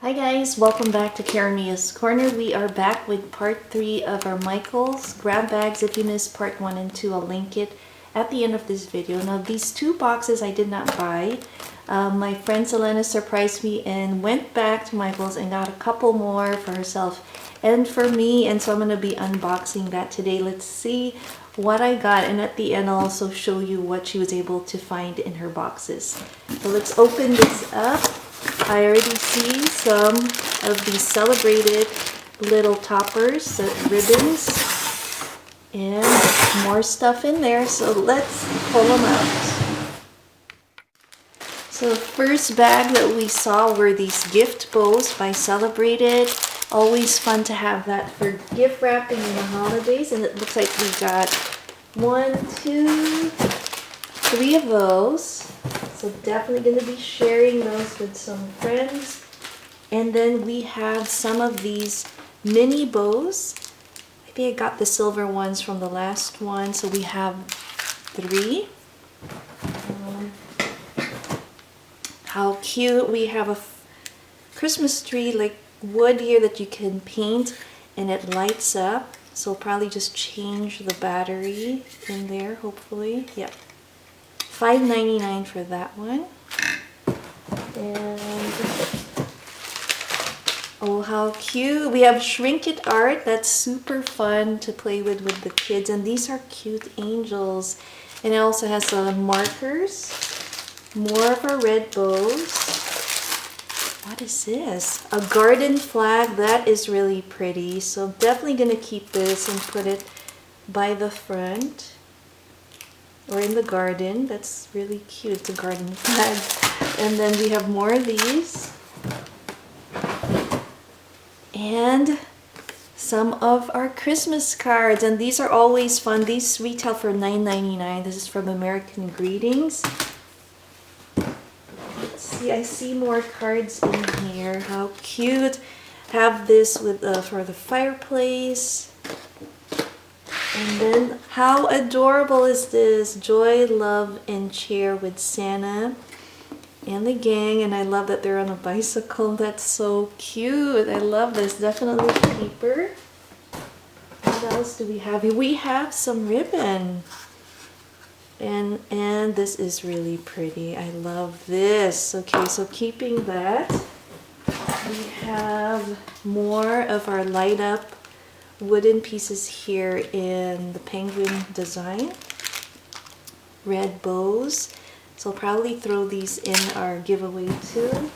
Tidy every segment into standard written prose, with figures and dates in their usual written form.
Hi guys, welcome back to Karamia's Corner. We are back with part 3 of our Michaels grab bags. If you missed part 1 and 2, I'll link it at the end of this video. Now these two boxes I did not buy. My friend Selena surprised me and went back to Michaels and got a couple more for herself and for me, and so I'm going to be unboxing that today. Let's see what I got, and at the end I'll also show you what she was able to find in her boxes. So let's open this up. I already see some of these celebrated little toppers, ribbons, and more stuff in there, so let's pull them out. So the first bag that we saw were these gift bows by Celebrated. Always fun to have that for gift wrapping in the holidays, and it looks like we got 1, 2, 3 of those. So definitely going to be sharing those with some friends. And then we have some of these mini bows. I think I got the silver ones from the last one. So we have 3. How cute. We have a Christmas tree like wood here that you can paint and it lights up. So I'll probably just change the battery in there, hopefully. Yep. $5.99 for that one. And oh, how cute. We have Shrink It art. That's super fun to play with the kids. And these are cute angels. And it also has markers. More of our red bows. What is this? A garden flag. That is really pretty. So definitely going to keep this and put it by the front. Or in the garden. That's really cute. It's a garden flag. And then we have more of these. And some of our Christmas cards. And these are always fun. These retail for $9.99. This is from American Greetings. Let's see. I see more cards in here. How cute. Have this with for the fireplace. And then, how adorable is this? Joy, love, and cheer with Santa and the gang. And I love that they're on a bicycle. That's so cute. I love this. Definitely paper. What else do we have here? We have some ribbon. And this is really pretty. I love this. Okay, so keeping that. We have more of our light up wooden pieces here in the penguin design. Red bows. So I'll probably throw these in our giveaway too.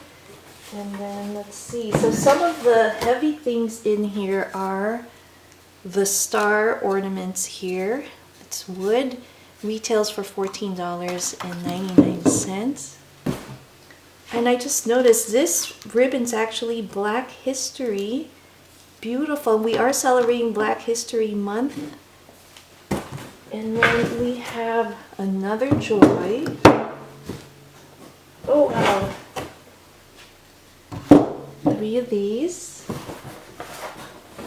And then let's see. So some of the heavy things in here are the star ornaments here. It's wood. Retails for $14.99. And I just noticed this ribbon's actually Black History. Beautiful. We are celebrating Black History Month. And then we have another Joy. Oh wow. 3 of these.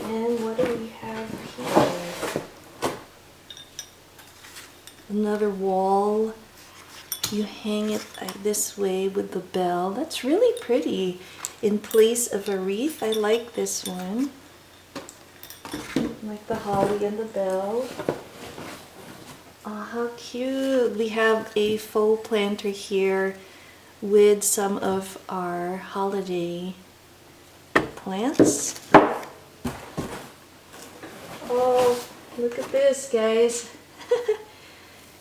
And what do we have here? Another wall. You hang it this way with the bell. That's really pretty. In place of a wreath. I like this one. Like the holly and the bell. Oh, how cute. We have a faux planter here with some of our holiday plants. Oh, look at this, guys.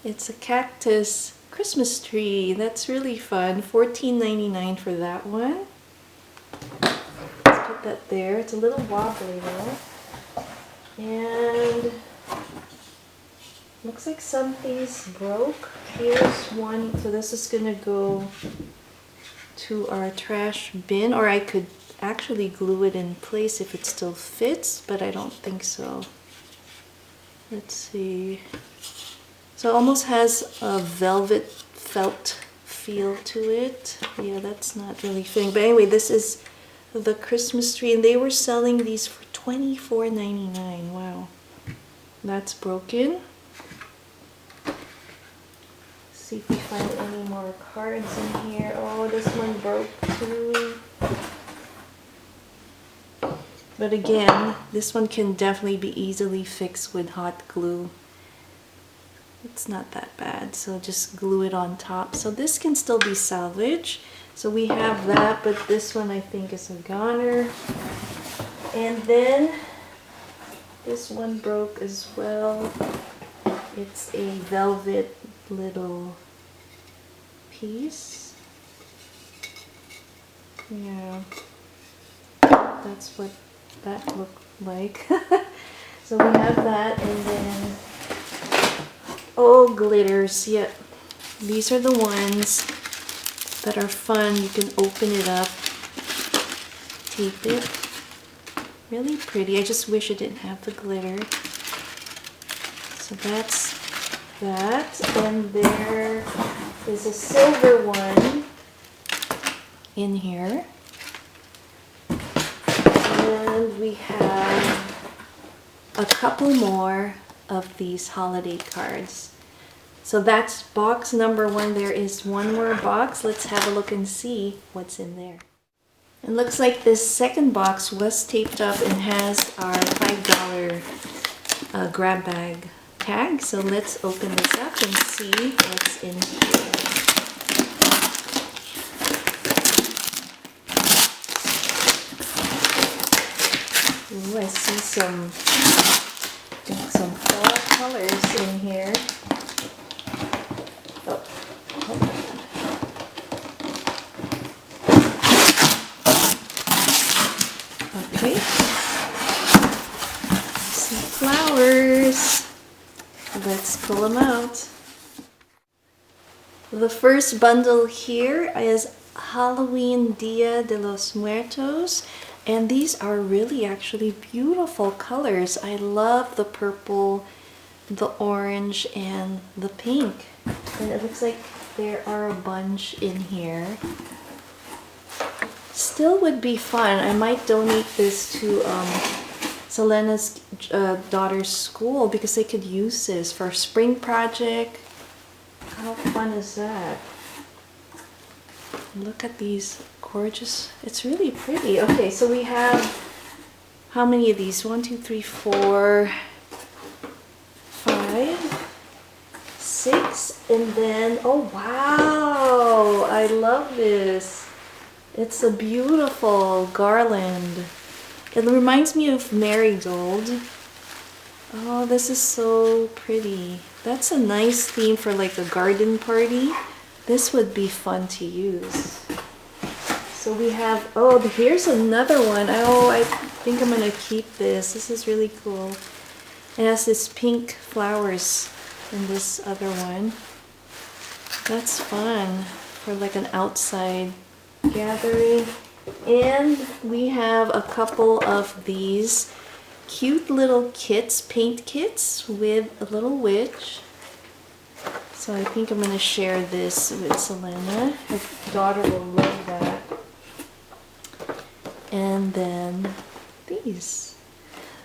It's a cactus Christmas tree. That's really fun. $14.99 for that one. Let's put that there. It's a little wobbly though. And looks like something's broke. Here's one. So this is gonna go to our trash bin, or I could actually glue it in place if it still fits, but I don't think so. Let's see. So it almost has a velvet felt feel to it. Yeah, that's not really fitting. But anyway, this is the Christmas tree, and they were selling these for $24.99. Wow. That's broken. See if we find any more cards in here. Oh, this one broke too. But again, this one can definitely be easily fixed with hot glue. It's not that bad, so just glue it on top. So this can still be salvaged. So we have that, but this one I think is a goner. And then this one broke as well. It's a velvet little piece. Yeah, that's what that looked like. So we have that, and then oh, glitters. Yeah, these are the ones that are fun. You can open it up, tape it. Really pretty. I just wish it didn't have the glitter. So that's that, and there is a silver one in here, and we have a couple more of these holiday cards. So that's box number 1. There is one more box. Let's have a look and see what's in there. It looks like this second box was taped up and has our $5 grab bag tag. So let's open this up and see what's in here. Ooh, I see some fall colors in here. Oh, hold on. Okay. Some flowers. Let's pull them out. The first bundle here is Halloween Dia de los Muertos, and these are really actually beautiful colors. I love the purple, the orange, and the pink. And it looks like there are a bunch in here. Still would be fun. I might donate this to Selena's daughter's school because they could use this for a spring project. How fun is that? Look at these gorgeous, it's really pretty. Okay, so we have, how many of these? 1, 2, 3, 4, 5, 6, and then, oh wow, I love this. It's a beautiful garland. It reminds me of marigold. Oh, this is so pretty. That's a nice theme for like a garden party. This would be fun to use. So we have, oh, here's another one. Oh, I think I'm gonna keep this. This is really cool. It has this pink flowers in this other one. That's fun for like an outside gathering. And we have a couple of these cute little kits, paint kits with a little witch. So I think I'm going to share this with Selena. Her daughter will love that. And then these.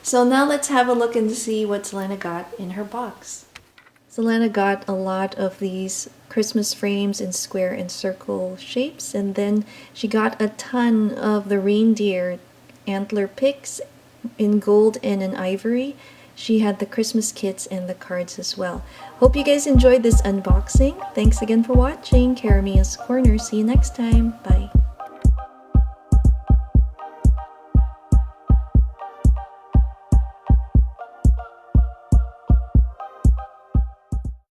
So now let's have a look and see what Selena got in her box. Selena got a lot of these Christmas frames in square and circle shapes, and then she got a ton of the reindeer antler picks in gold and in ivory. She had the Christmas kits and the cards as well. Hope you guys enjoyed this unboxing. Thanks again for watching. Karamia's Corner. See you next time. Bye.